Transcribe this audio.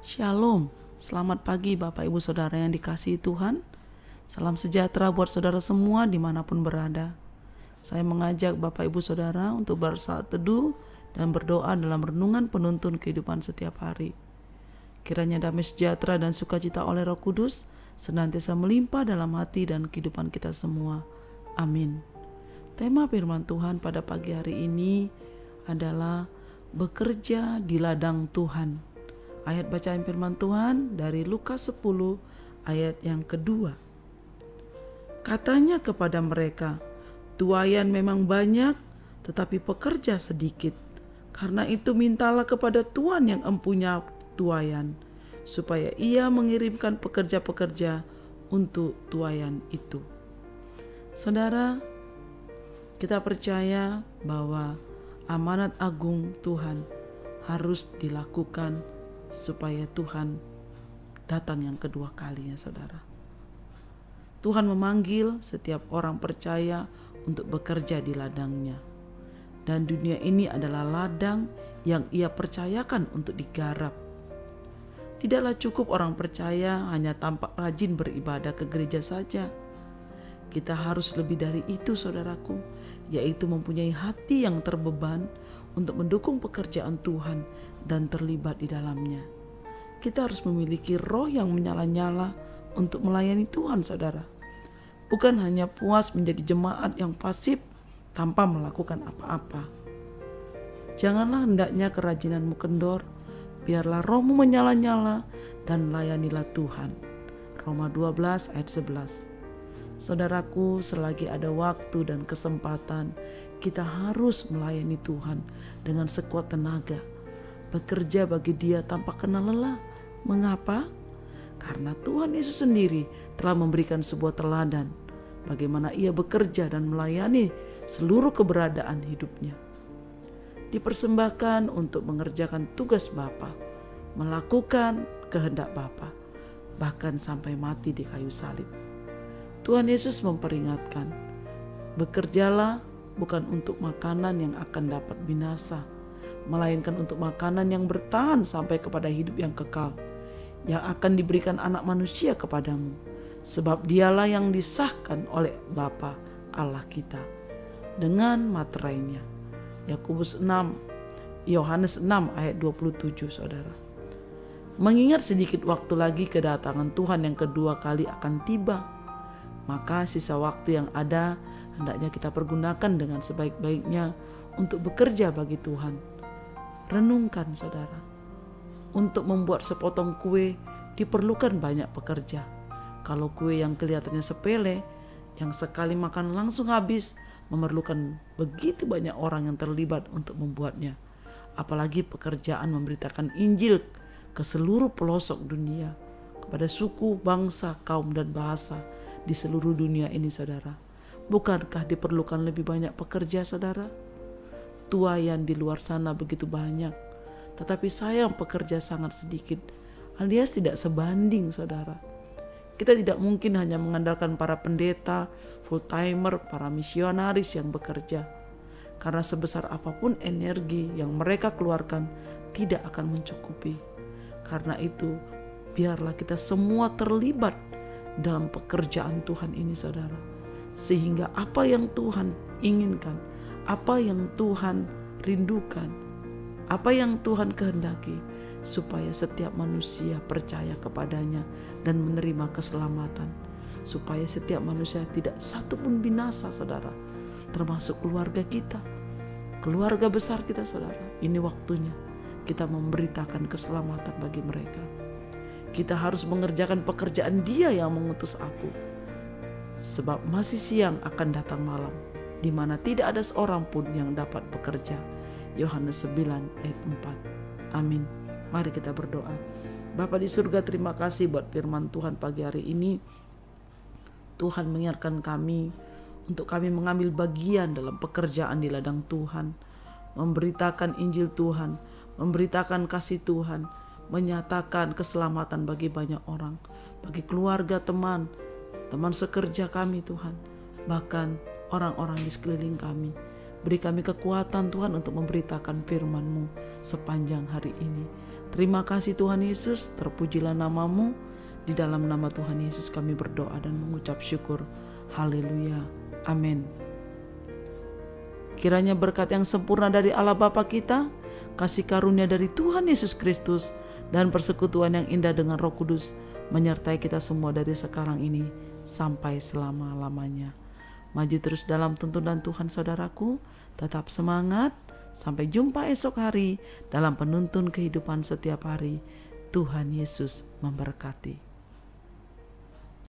Shalom, selamat pagi Bapak Ibu Saudara yang dikasihi Tuhan. Salam sejahtera buat saudara semua dimanapun berada. Saya mengajak Bapak Ibu Saudara untuk bersaat teduh dan berdoa dalam renungan penuntun kehidupan setiap hari. Kiranya damai sejahtera dan sukacita oleh Roh Kudus senantiasa melimpah dalam hati dan kehidupan kita semua. Amin. Tema firman Tuhan pada pagi hari ini adalah bekerja di ladang Tuhan. Ayat bacaan firman Tuhan dari Lukas 10 ayat yang kedua. Katanya kepada mereka, tuaian memang banyak, tetapi pekerja sedikit. Karena itu mintalah kepada Tuhan yang empunya tuaian, supaya ia mengirimkan pekerja-pekerja untuk tuaian itu. Saudara, kita percaya bahwa amanat agung Tuhan harus dilakukan supaya Tuhan datang yang kedua kalinya, saudara. Tuhan memanggil setiap orang percaya untuk bekerja di ladangnya. Dan dunia ini adalah ladang yang ia percayakan untuk digarap. Tidaklah cukup orang percaya hanya tampak rajin beribadah ke gereja saja. Kita harus lebih dari itu, saudaraku, yaitu mempunyai hati yang terbeban untuk mendukung pekerjaan Tuhan dan terlibat di dalamnya. Kita harus memiliki roh yang menyala-nyala untuk melayani Tuhan, saudara. Bukan hanya puas menjadi jemaat yang pasif tanpa melakukan apa-apa. Janganlah hendaknya kerajinanmu kendor, biarlah rohmu menyala-nyala dan layanilah Tuhan. Roma 12 ayat 11. Saudaraku, selagi ada waktu dan kesempatan, kita harus melayani Tuhan dengan sekuat tenaga. Bekerja bagi Dia tanpa kenal lelah. Mengapa? Karena Tuhan Yesus sendiri telah memberikan sebuah teladan bagaimana Ia bekerja dan melayani seluruh keberadaan hidupnya. Dipersembahkan untuk mengerjakan tugas Bapa, melakukan kehendak Bapa, bahkan sampai mati di kayu salib. Tuhan Yesus memperingatkan, bekerjalah bukan untuk makanan yang akan dapat binasa, melainkan untuk makanan yang bertahan sampai kepada hidup yang kekal, yang akan diberikan Anak Manusia kepadamu, sebab Dialah yang disahkan oleh Bapa Allah kita dengan materainya. Yakobus 6, Yohanes 6 ayat 27, saudara. Mengingat sedikit waktu lagi kedatangan Tuhan yang kedua kali akan tiba, maka sisa waktu yang ada hendaknya kita pergunakan dengan sebaik-baiknya untuk bekerja bagi Tuhan. Renungkan, saudara. Untuk membuat sepotong kue diperlukan banyak pekerja. Kalau kue yang kelihatannya sepele, yang sekali makan langsung habis, memerlukan begitu banyak orang yang terlibat untuk membuatnya. Apalagi pekerjaan memberitakan Injil ke seluruh pelosok dunia, kepada suku, bangsa, kaum, dan bahasa di seluruh dunia ini, saudara. Bukankah diperlukan lebih banyak pekerja, saudara? Tuaian di luar sana begitu banyak, tetapi sayang pekerja sangat sedikit, alias tidak sebanding, saudara. Kita tidak mungkin hanya mengandalkan para pendeta, full-timer, para misionaris yang bekerja. Karena sebesar apapun energi yang mereka keluarkan, tidak akan mencukupi. Karena itu, biarlah kita semua terlibat dalam pekerjaan Tuhan ini, saudara. Sehingga apa yang Tuhan inginkan, apa yang Tuhan rindukan, apa yang Tuhan kehendaki, supaya setiap manusia percaya kepadanya dan menerima keselamatan. Supaya setiap manusia tidak satu pun binasa, saudara. Termasuk keluarga kita, keluarga besar kita, saudara. Ini waktunya kita memberitakan keselamatan bagi mereka. Kita harus mengerjakan pekerjaan Dia yang mengutus aku. Sebab masih siang akan datang malam, di mana tidak ada seorang pun yang dapat bekerja. Yohanes 9 ayat 4. Amin. Mari kita berdoa. Bapa di surga, terima kasih buat firman Tuhan pagi hari ini. Tuhan mengingatkan kami untuk kami mengambil bagian dalam pekerjaan di ladang Tuhan, memberitakan Injil Tuhan, memberitakan kasih Tuhan, menyatakan keselamatan bagi banyak orang, bagi keluarga, teman sekerja kami, Tuhan, bahkan orang-orang di sekeliling kami. Beri kami kekuatan, Tuhan, untuk memberitakan firman-Mu sepanjang hari ini. Terima kasih Tuhan Yesus, terpujilah nama-Mu. Di dalam nama Tuhan Yesus kami berdoa dan mengucap syukur. Haleluya. Amin. Kiranya berkat yang sempurna dari Allah Bapa kita, kasih karunia dari Tuhan Yesus Kristus, dan persekutuan yang indah dengan Roh Kudus menyertai kita semua dari sekarang ini sampai selama-lamanya. Maju terus dalam tuntunan Tuhan saudaraku, tetap semangat, sampai jumpa esok hari dalam penuntun kehidupan setiap hari. Tuhan Yesus memberkati.